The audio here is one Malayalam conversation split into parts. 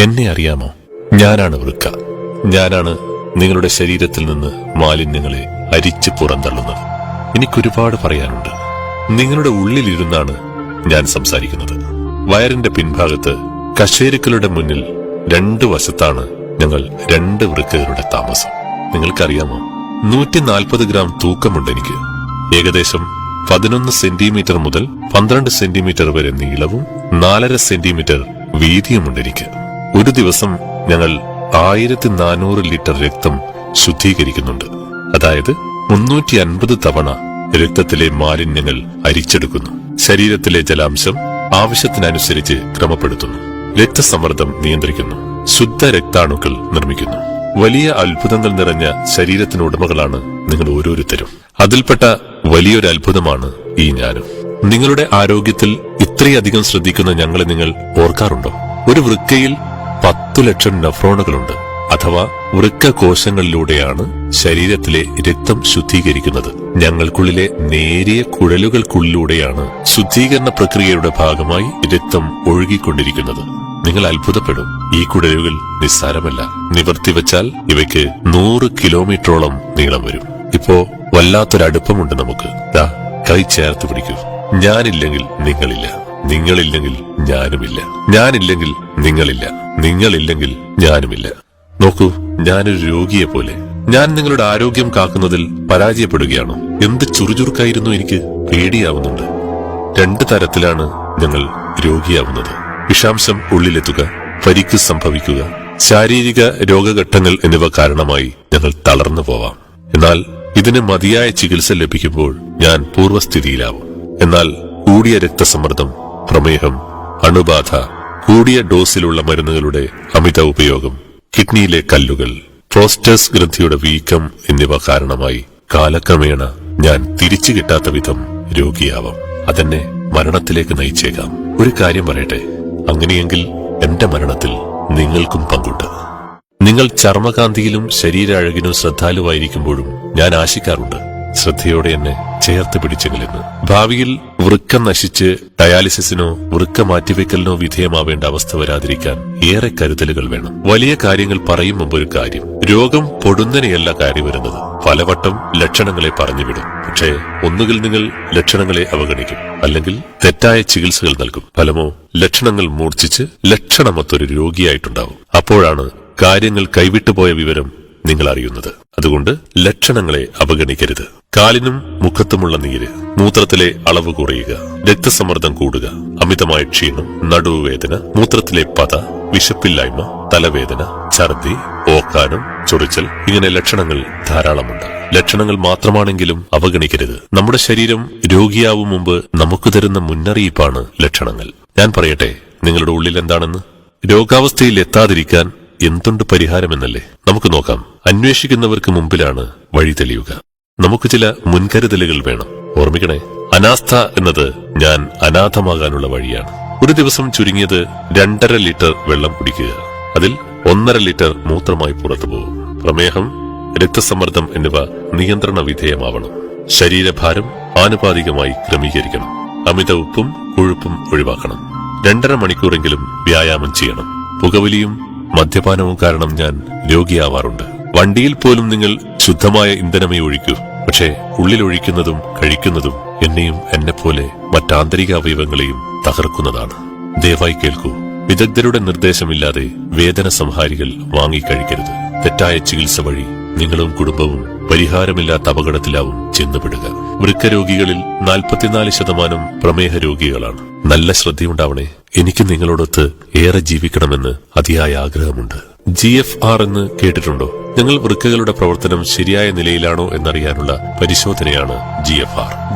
എന്നെ അറിയാമോ? ഞാനാണ് വൃക്ക. ഞാനാണ് നിങ്ങളുടെ ശരീരത്തിൽ നിന്ന് മാലിന്യങ്ങളെ അരിച്ചു പുറന്തള്ളുന്നത്. എനിക്കൊരുപാട് പറയാനുണ്ട്. നിങ്ങളുടെ ഉള്ളിലിരുന്നാണ് ഞാൻ സംസാരിക്കുന്നത്. വയറിന്റെ പിൻഭാഗത്ത് കശേരുക്കളുടെ മുന്നിൽ 2 വശത്താണ് ഞങ്ങൾ 2 വൃക്കകളുടെ താമസം. നിങ്ങൾക്കറിയാമോ, 140 ഗ്രാം തൂക്കമുണ്ട് എനിക്ക്. ഏകദേശം 11 സെന്റിമീറ്റർ മുതൽ 12 സെന്റിമീറ്റർ വരെ നീളവും 4.5 സെന്റിമീറ്റർ വീതിയുമുണ്ട് എനിക്ക്. ഒരു ദിവസം ഞങ്ങൾ 1400 ലിറ്റർ രക്തം ശുദ്ധീകരിക്കുന്നുണ്ട്. അതായത് 350 തവണ രക്തത്തിലെ മാലിന്യങ്ങൾ അരിച്ചെടുക്കുന്നു. ശരീരത്തിലെ ജലാംശം ആവശ്യത്തിനനുസരിച്ച് ക്രമപ്പെടുത്തുന്നു. രക്തസമ്മർദ്ദം നിയന്ത്രിക്കുന്നു. ശുദ്ധ രക്താണുക്കൾ നിർമ്മിക്കുന്നു. വലിയ അത്ഭുതങ്ങൾ നിറഞ്ഞ ശരീരത്തിനുടമകളാണ് നിങ്ങൾ ഓരോരുത്തരും. അതിൽപ്പെട്ട വലിയൊരു അത്ഭുതമാണ് ഈ ഞാനും. നിങ്ങളുടെ ആരോഗ്യത്തിൽ ഇത്രയധികം ശ്രദ്ധിക്കുന്ന ഞങ്ങളെ നിങ്ങൾ ഓർക്കാറുണ്ടോ? ഒരു വൃക്കയിൽ 10 ലക്ഷം നെഫ്രോണുകളുണ്ട്. അഥവാ വൃക്ക കോശങ്ങളിലൂടെയാണ് ശരീരത്തിലെ രക്തം ശുദ്ധീകരിക്കുന്നത്. ഞങ്ങൾക്കുള്ളിലെ നേരിയ കുഴലുകൾക്കുള്ളിലൂടെയാണ് ശുദ്ധീകരണ പ്രക്രിയയുടെ ഭാഗമായി രക്തം ഒഴുകിക്കൊണ്ടിരിക്കുന്നത്. നിങ്ങൾ അത്ഭുതപ്പെടും. ഈ കുഴലുകൾ നിസ്സാരമല്ല. നിവർത്തിവെച്ചാൽ ഇവയ്ക്ക് 100 കിലോമീറ്ററോളം നീളം വരും. ഇപ്പോ വല്ലാത്തൊരടുപ്പമുണ്ട് നമുക്ക്. ദാ കൈ ചേർത്ത് പിടിക്കൂ. ഞാനില്ലെങ്കിൽ നിങ്ങളില്ല, നിങ്ങളില്ലെങ്കിൽ ഞാനുമില്ല, ഞാനില്ലെങ്കിൽ നിങ്ങളില്ല, നിങ്ങളില്ലെങ്കിൽ ഞാനുമില്ല. നോക്കൂ, ഞാനൊരു രോഗിയെ പോലെ. ഞാൻ നിങ്ങളുടെ ആരോഗ്യം കാക്കുന്നതിൽ പരാജയപ്പെടുകയാണോ? എന്ത് ചുറുചുറുക്കായിരുന്നു എനിക്ക്. പേടിയാവുന്നുണ്ട്. 2 തരത്തിലാണ് ഞങ്ങൾ രോഗിയാവുന്നത്. വിഷാംശം ഉള്ളിലെത്തുക, പരിക്ക് സംഭവിക്കുക, ശാരീരിക രോഗഘട്ടങ്ങൾ എന്നിവ കാരണമായി ഞങ്ങൾ തളർന്നു പോവാം. എന്നാൽ ഇതിന് മതിയായ ചികിത്സ ലഭിക്കുമ്പോൾ ഞാൻ പൂർവ്വസ്ഥിതിയിലാവും. എന്നാൽ കൂടിയ രക്തസമ്മർദ്ദം, പ്രമേഹം, അണുബാധ, കൂടിയ ഡോസിലുള്ള മരുന്നുകളുടെ അമിത ഉപയോഗം, കിഡ്നിയിലെ കല്ലുകൾ, പ്രോസ്റ്റേറ്റ് ഗ്രന്ഥിയുടെ വീക്കം എന്നിവ കാരണമായി കാലക്രമേണ ഞാൻ തിരിച്ചു കിട്ടാത്ത വിധം രോഗിയാവാം. അതെന്നെ മരണത്തിലേക്ക് നയിച്ചേക്കാം. ഒരു കാര്യം പറയട്ടെ, അങ്ങനെയെങ്കിൽ എന്റെ മരണത്തിൽ നിങ്ങൾക്കും പങ്കുണ്ട്. നിങ്ങൾ ചർമ്മകാന്തിയിലും ശരീരാഴകിനും ശ്രദ്ധാലുവായിരിക്കുമ്പോഴും ഞാൻ ആശിക്കാറുണ്ട്, ശ്രദ്ധയോടെ എന്നെ ചേർത്ത് പിടിച്ചെങ്കിലെന്ന്. ഭാവിയിൽ വൃക്ക നശിച്ച് ഡയാലിസിസിനോ വൃക്ക മാറ്റിവെക്കലിനോ വിധേയമാവേണ്ട അവസ്ഥ വരാതിരിക്കാൻ ഏറെ കരുതലുകൾ വേണം. വലിയ കാര്യങ്ങൾ പറയും മുമ്പ് ഒരു കാര്യം. രോഗം പൊടുന്നനെയല്ല കയറി വരുന്നത്. പലവട്ടം ലക്ഷണങ്ങളെ പറഞ്ഞുവിടും. പക്ഷേ ഒന്നുകിൽ നിങ്ങൾ ലക്ഷണങ്ങളെ അവഗണിക്കും, അല്ലെങ്കിൽ തെറ്റായ ചികിത്സകൾ നൽകും. ഫലമോ ലക്ഷണങ്ങൾ മൂർച്ഛിച്ച് ലക്ഷണമൊത്തൊരു രോഗിയായിട്ടുണ്ടാവും. അപ്പോഴാണ് കാര്യങ്ങൾ കൈവിട്ടുപോയ വിവരം നിങ്ങൾ അറിയുന്നത്. അതുകൊണ്ട് ലക്ഷണങ്ങളെ അവഗണിക്കരുത്. കാലിനും മുഖത്തുമുള്ള നീര്, മൂത്രത്തിലെ അളവ് കുറയുക, രക്തസമ്മർദ്ദം കൂടുക, അമിതമായ ക്ഷീണം, നടുവുവേദന, മൂത്രത്തിലെ പത, വിശപ്പില്ലായ്മ, തലവേദന, ഛർദി, ഓക്കാനം, ചൊറിച്ചൽ, ഇങ്ങനെ ലക്ഷണങ്ങൾ ധാരാളമുണ്ട്. ലക്ഷണങ്ങൾ മാത്രമാണെങ്കിലും അവഗണിക്കരുത്. നമ്മുടെ ശരീരം രോഗിയാവും മുമ്പ് നമുക്ക് തരുന്ന മുന്നറിയിപ്പാണ് ലക്ഷണങ്ങൾ. ഞാൻ പറയട്ടെ നിങ്ങളുടെ ഉള്ളിൽ എന്താണെന്ന്. രോഗാവസ്ഥയിൽ എത്താതിരിക്കാൻ എന്തുണ്ട് പരിഹാരമെന്നല്ലേ? നമുക്ക് നോക്കാം. അന്വേഷിക്കുന്നവർക്ക് മുമ്പിലാണ് വഴി തെളിയുക. നമുക്ക് ചില മുൻകരുതലുകൾ വേണം. ഓർമ്മിക്കണേ, അനാസ്ഥ എന്നത് ഞാൻ അനാഥമാകാനുള്ള വഴിയാണ്. ഒരു ദിവസം ചുരുങ്ങിയത് 2.5 ലിറ്റർ വെള്ളം കുടിക്കുക. അതിൽ 1.5 ലിറ്റർ മൂത്രമായി പുറത്തു പോകും. പ്രമേഹം, രക്തസമ്മർദ്ദം എന്നിവ നിയന്ത്രണ വിധേയമാവണം. ശരീരഭാരം ആനുപാതികമായി ക്രമീകരിക്കണം. അമിത ഉപ്പും കൊഴുപ്പും ഒഴിവാക്കണം. 2.5 മണിക്കൂറെങ്കിലും വ്യായാമം ചെയ്യണം. പുകവലിയും മദ്യപാനവും കാരണം ഞാൻ രോഗിയാവാറുണ്ട്. വണ്ടിയിൽ പോലും നിങ്ങൾ ശുദ്ധമായ ഇന്ധനമേ ഒഴിക്കൂ. പക്ഷേ ഉള്ളിലൊഴിക്കുന്നതും കഴിക്കുന്നതും എന്നെയും എന്നെപ്പോലെ മറ്റാന്തരിക അവയവങ്ങളെയും തകർക്കുന്നതാണ്. ദയവായി കേൾക്കൂ. വിദഗ്ധരുടെ നിർദ്ദേശമില്ലാതെ വേദന സംഹാരികൾ വാങ്ങിക്കഴിക്കരുത്. തെറ്റായ ചികിത്സ വഴി നിങ്ങളും കുടുംബവും പരിഹാരമില്ലാത്ത അപകടത്തിലാവും ചെന്നുപെടുക. വൃക്കരോഗികളിൽ 44% പ്രമേഹ രോഗികളാണ്. നല്ല ശ്രദ്ധയുണ്ടാവണേ. എനിക്ക് നിങ്ങളോടൊത്ത് ഏറെ ജീവിക്കണമെന്ന് അതിയായ ആഗ്രഹമുണ്ട്. GFR എന്ന് കേട്ടിട്ടുണ്ടോ? ഞങ്ങൾ വൃക്കകളുടെ പ്രവർത്തനം ശരിയായ നിലയിലാണോ എന്നറിയാനുള്ള പരിശോധനയാണ്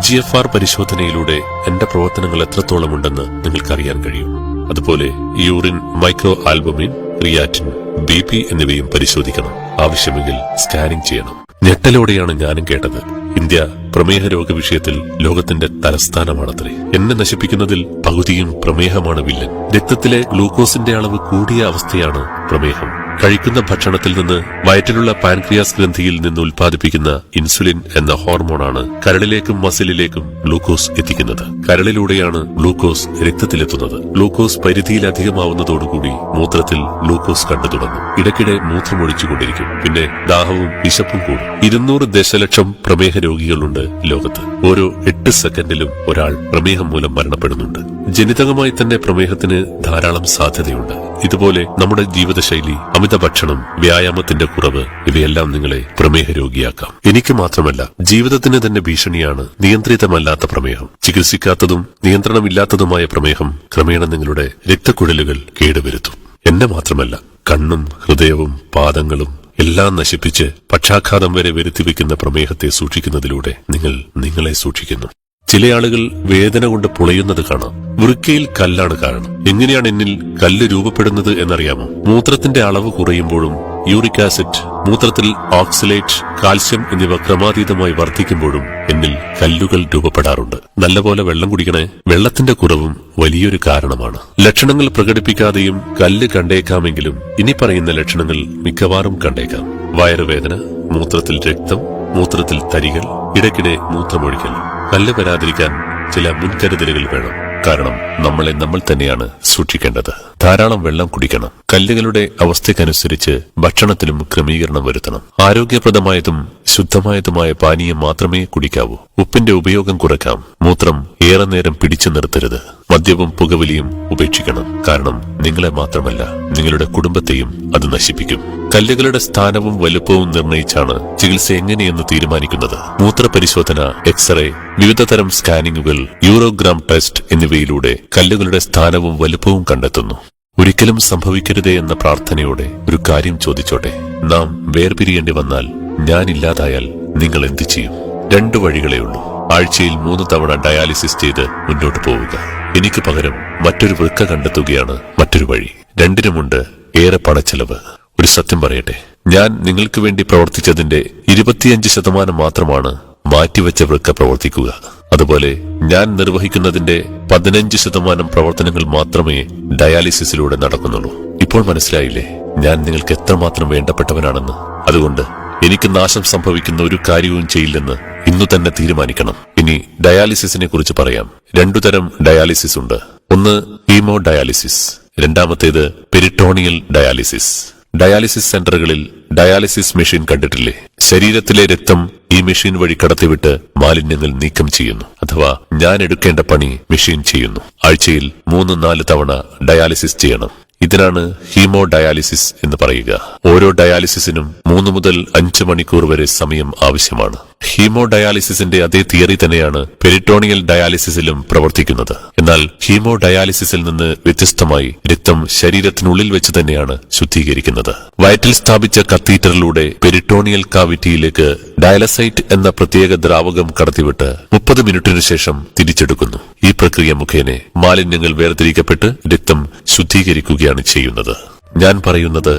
GFR പരിശോധനയിലൂടെ എന്റെ പ്രവർത്തനങ്ങൾ എത്രത്തോളം ഉണ്ടെന്ന് നിങ്ങൾക്കറിയാൻ കഴിയും. അതുപോലെ urine micro albumin, creatine, BP എന്നിവയും പരിശോധിക്കണം. ആവശ്യമെങ്കിൽ സ്കാനിംഗ് ചെയ്യണം. ഞെട്ടലോടെയാണ് ഞാനും കേട്ടത്. ഇന്ത്യ പ്രമേഹ രോഗ വിഷയത്തിൽ ലോകത്തിന്റെ തലസ്ഥാനമാണത്രേ. എന്നെ നശിപ്പിക്കുന്നതിൽ പകുതിയും പ്രമേഹമാണ് വില്ലൻ. രക്തത്തിലെ ഗ്ലൂക്കോസിന്റെ അളവ് കൂടിയ അവസ്ഥയാണ് പ്രമേഹം. കഴിക്കുന്ന ഭക്ഷണത്തിൽ നിന്ന് വയറ്റിലുള്ള പാൻക്രിയാസ് ഗ്രന്ഥിയിൽ നിന്ന് ഉൽപ്പാദിപ്പിക്കുന്ന ഇൻസുലിൻ എന്ന ഹോർമോണാണ് കരളിലേക്കും മസിലിലേക്കും ഗ്ലൂക്കോസ് എത്തിക്കുന്നത്. കരളിലൂടെയാണ് ഗ്ലൂക്കോസ് രക്തത്തിലെത്തുന്നത്. ഗ്ലൂക്കോസ് പരിധിയിലധികമാവുന്നതോടുകൂടി മൂത്രത്തിൽ ഗ്ലൂക്കോസ് കണ്ടു തുടങ്ങും. ഇടയ്ക്കിടെ മൂത്രമൊഴിച്ചുകൊണ്ടിരിക്കും. പിന്നെ ദാഹവും വിശപ്പും കൂടും. 200 ദശലക്ഷം പ്രമേഹ രോഗികളുണ്ട് ലോകത്ത്. ഓരോ 8 സെക്കൻഡിലും ഒരാൾ പ്രമേഹം മൂലം മരണപ്പെടുന്നുണ്ട്. ജനിതകമായി തന്നെ പ്രമേഹത്തിന് ധാരാളം സാധ്യതയുണ്ട്. ഇതുപോലെ നമ്മുടെ ജീവിതശൈലി, അമിത ഭക്ഷണം, വ്യായാമത്തിന്റെ കുറവ് ഇവയെല്ലാം നിങ്ങളെ പ്രമേഹ രോഗിയാക്കാം. എനിക്ക് മാത്രമല്ല, ജീവിതത്തിന് തന്നെ ഭീഷണിയാണ് നിയന്ത്രിതമല്ലാത്ത പ്രമേഹം. ചികിത്സിക്കാത്തതും നിയന്ത്രണമില്ലാത്തതുമായ പ്രമേഹം ക്രമേണ നിങ്ങളുടെ രക്തക്കുഴലുകൾ കേടുവരുത്തും. എന്നെ മാത്രമല്ല, കണ്ണും ഹൃദയവും പാദങ്ങളും എല്ലാം നശിപ്പിച്ച് പക്ഷാഘാതം വരെ വരുത്തിവെക്കുന്ന പ്രമേഹത്തെ സൂക്ഷിക്കുന്നതിലൂടെ നിങ്ങൾ നിങ്ങളെ സൂക്ഷിക്കുന്നു. ചില ആളുകൾ വേദന കൊണ്ട് പുളയുന്നത് കാണാം. വൃക്കയിൽ കല്ലാണ് കാരണം. എങ്ങനെയാണ് എന്നിൽ കല്ല് രൂപപ്പെടുന്നത് എന്നറിയാമോ? മൂത്രത്തിന്റെ അളവ് കുറയുമ്പോഴും യൂറിക് ആസിഡ്, മൂത്രത്തിൽ ഓക്സലേറ്റ്, കാൽസ്യം എന്നിവ ക്രമാതീതമായി വർദ്ധിക്കുമ്പോഴും എന്നിൽ കല്ലുകൾ രൂപപ്പെടാറുണ്ട്. നല്ലപോലെ വെള്ളം കുടിക്കണേ. വെള്ളത്തിന്റെ കുറവും വലിയൊരു കാരണമാണ്. ലക്ഷണങ്ങൾ പ്രകടിപ്പിക്കാതെയും കല്ല് കണ്ടേക്കാമെങ്കിലും ഇനി പറയുന്ന ലക്ഷണങ്ങൾ മിക്കവാറും കണ്ടേക്കാം. വയറുവേദന, മൂത്രത്തിൽ രക്തം, മൂത്രത്തിൽ തരികൾ, ഇടയ്ക്കിടെ മൂത്രമൊഴിക്കൽ. കല്ല് വരാതിരിക്കാൻ ചില മുൻകരുതലുകൾ വേണം. കാരണം നമ്മളെ നമ്മൾ തന്നെയാണ് സൂക്ഷിക്കേണ്ടത്. ധാരാളം വെള്ളം കുടിക്കണം. കല്ലുകളുടെ അവസ്ഥയ്ക്കനുസരിച്ച് ഭക്ഷണത്തിലും ക്രമീകരണം വരുത്തണം. ആരോഗ്യപ്രദമായതും ശുദ്ധമായതുമായ പാനീയം മാത്രമേ കുടിക്കാവൂ. ഉപ്പിന്റെ ഉപയോഗം കുറയ്ക്കാം. മൂത്രം ഏറെ നേരം പിടിച്ചു നിർത്തരുത്. മദ്യവും പുകവലിയും ഉപേക്ഷിക്കണം. കാരണം നിങ്ങളെ മാത്രമല്ല, നിങ്ങളുടെ കുടുംബത്തെയും അത് നശിപ്പിക്കും. കല്ലുകളുടെ സ്ഥാനവും വലുപ്പവും നിർണയിച്ചാണ് ചികിത്സ എങ്ങനെയെന്ന് തീരുമാനിക്കുന്നത്. മൂത്രപരിശോധന, എക്സ്റേ, വിവിധതരം സ്കാനിങ്ങുകൾ, യൂറോഗ്രാം ടെസ്റ്റ് എന്നിവയിലൂടെ കല്ലുകളുടെ സ്ഥാനവും വലുപ്പവും കണ്ടെത്തുന്നു. ഒരിക്കലും സംഭവിക്കരുതേ എന്ന പ്രാർത്ഥനയോടെ ഒരു കാര്യം ചോദിച്ചോട്ടെ. നാം വേർപിരിയേണ്ടി വന്നാൽ, ഞാനില്ലാതായാൽ നിങ്ങൾ എന്തു ചെയ്യും? 2 വഴികളേ ഉള്ളൂ. ആഴ്ചയിൽ 3 തവണ ഡയാലിസിസ് ചെയ്ത് മുന്നോട്ട് പോവുക. എനിക്ക് പകരം മറ്റൊരു വൃക്ക കണ്ടെത്തുകയാണ് മറ്റൊരു വഴി. രണ്ടിനുമുണ്ട് ഏറെ പണച്ചെലവ്. ഒരു സത്യം പറയട്ടെ, ഞാൻ നിങ്ങൾക്ക് വേണ്ടി പ്രവർത്തിച്ചതിന്റെ 25% മാത്രമാണ് മാറ്റിവെച്ച വൃക്ക പ്രവർത്തിക്കുക. അതുപോലെ ഞാൻ നിർവഹിക്കുന്നതിന്റെ 15% പ്രവർത്തനങ്ങൾ മാത്രമേ ഡയാലിസിസിലൂടെ നടക്കുന്നുള്ളൂ. ഇപ്പോൾ മനസ്സിലായില്ലേ ഞാൻ നിങ്ങൾക്ക് എത്രമാത്രം വേണ്ടപ്പെട്ടവനാണെന്ന്? അതുകൊണ്ട് എനിക്ക് നാശം സംഭവിക്കുന്ന ഒരു കാര്യവും ചെയ്യില്ലെന്ന് ഇന്നു തന്നെ തീരുമാനിക്കണം. ഇനി ഡയാലിസിസിനെ കുറിച്ച് പറയാം. 2 തരം ഡയാലിസിസ് ഉണ്ട്. ഒന്ന് ഹീമോ ഡയാലിസിസ്, രണ്ടാമത്തേത് പെരിറ്റോണിയൽ ഡയാലിസിസ്. ഡയാലിസിസ് സെന്ററുകളിൽ ഡയാലിസിസ് മെഷീൻ കണ്ടിട്ടില്ലേ? ശരീരത്തിലെ രക്തം ഈ മെഷീൻ വഴി കടത്തിവിട്ട് മാലിന്യങ്ങൾ നീക്കം ചെയ്യുന്നു. അഥവാ ഞാൻ എടുക്കേണ്ട പണി മെഷീൻ ചെയ്യുന്നു. ആഴ്ചയിൽ 3-4 തവണ ഡയാലിസിസ് ചെയ്യണം. ഇതിനാണ് ഹീമോ ഡയാലിസിസ് എന്ന് പറയുക. ഓരോ ഡയാലിസിസിനും 3 മുതൽ 5 മണിക്കൂർ വരെ സമയം ആവശ്യമാണ്. ഹീമോ ഡയാലിസിസിന്റെ അതേ തിയറി തന്നെയാണ് പെരിറ്റോണിയൽ ഡയാലിസിസിലും പ്രവർത്തിക്കുന്നത്. എന്നാൽ ഹീമോ ഡയാലിസിസിൽ നിന്ന് വ്യത്യസ്തമായി രക്തം ശരീരത്തിനുള്ളിൽ വെച്ച് തന്നെയാണ് ശുദ്ധീകരിക്കുന്നത്. വയറ്റിൽ സ്ഥാപിച്ച കത്തീറ്ററിലൂടെ പെരിറ്റോണിയൽ കാവിറ്റിയിലേക്ക് ഡയാലസൈറ്റ് എന്ന പ്രത്യേക ദ്രാവകം കടത്തിവിട്ട് 30 മിനിറ്റിനു ശേഷം തിരിച്ചെടുക്കുന്നു. ഈ പ്രക്രിയ മുഖേന മാലിന്യങ്ങൾ വേർതിരിക്കപ്പെട്ട് രക്തം ശുദ്ധീകരിക്കുകയാണ് ചെയ്യുന്നത്. ഞാൻ പറയുന്നത്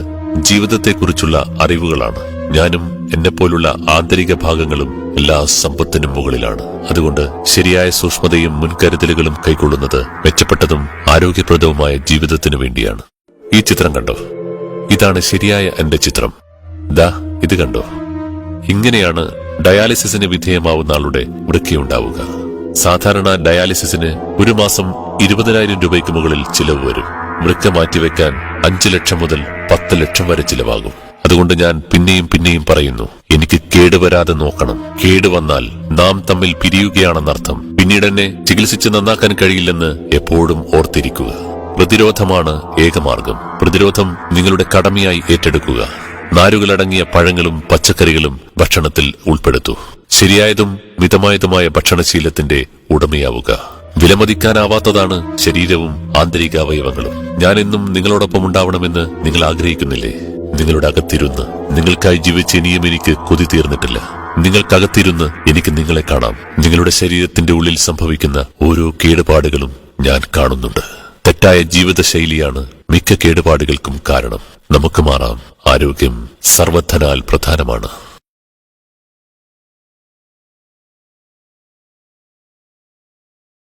ജീവിതത്തെക്കുറിച്ചുള്ള അറിവുകളാണ്. ഞാനും എന്നെപ്പോലുള്ള ആന്തരിക ഭാഗങ്ങളും എല്ലാ സമ്പത്തിനും മുകളിലാണ്. അതുകൊണ്ട് ശരിയായ സൂക്ഷ്മതയും മുൻകരുതലുകളും കൈക്കൊള്ളുന്നത് മെച്ചപ്പെട്ടതും ആരോഗ്യപ്രദവുമായ ജീവിതത്തിനു വേണ്ടിയാണ്. ഈ ചിത്രം കണ്ടോ? ഇതാണ് ശരിയായ എന്റെ ചിത്രം. ദാ ഇത് കണ്ടോ? ഇങ്ങനെയാണ് ഡയാലിസിസിന് വിധേയമാവുന്ന ആളുടെ വൃക്കയുണ്ടാവുക. സാധാരണ ഡയാലിസിസിന് ഒരു മാസം 20,000 രൂപയ്ക്ക് മുകളിൽ ചിലവ് വരും. വൃക്ക മാറ്റിവെക്കാൻ 5 ലക്ഷം മുതൽ 10 ലക്ഷം വരെ ചിലവാകും. അതുകൊണ്ട് ഞാൻ പിന്നെയും പറയുന്നു, എനിക്ക് കേടുവരാതെ നോക്കണം. കേടുവന്നാൽ നാം തമ്മിൽ പിരിയുകയാണെന്നർത്ഥം. പിന്നീട് എന്നെ ചികിത്സിച്ച് നന്നാക്കാൻ കഴിയില്ലെന്ന് എപ്പോഴും ഓർത്തിരിക്കുക. പ്രതിരോധമാണ് ഏകമാർഗം. പ്രതിരോധം നിങ്ങളുടെ കടമയായി ഏറ്റെടുക്കുക. നാരുകളടങ്ങിയ പഴങ്ങളും പച്ചക്കറികളും ഭക്ഷണത്തിൽ ഉൾപ്പെടുത്തൂ. ശരിയായതും മിതമായതുമായ ഭക്ഷണശീലത്തിന്റെ ഉടമയാവുക. വിലമതിക്കാനാവാത്തതാണ് ശരീരവും ആന്തരിക അവയവങ്ങളും. ഞാൻ എന്നും നിങ്ങളോടൊപ്പം ഉണ്ടാവണമെന്ന് നിങ്ങൾ ആഗ്രഹിക്കുന്നില്ലേ? നിങ്ങളുടെ അകത്തിരുന്ന് നിങ്ങൾക്കായി ജീവിച്ച് ഇനിയും എനിക്ക് കൊതി തീർന്നിട്ടില്ല. നിങ്ങൾക്കകത്തിരുന്ന് എനിക്ക് നിങ്ങളെ കാണാം. നിങ്ങളുടെ ശരീരത്തിന്റെ ഉള്ളിൽ സംഭവിക്കുന്ന ഓരോ കേടുപാടുകളും ഞാൻ കാണുന്നുണ്ട്. തെറ്റായ ജീവിതശൈലിയാണ് മിക്ക കേടുപാടുകൾക്കും കാരണം. നമുക്ക് മാറാം. ആരോഗ്യം സർവധനാൽ പ്രധാനമാണ്.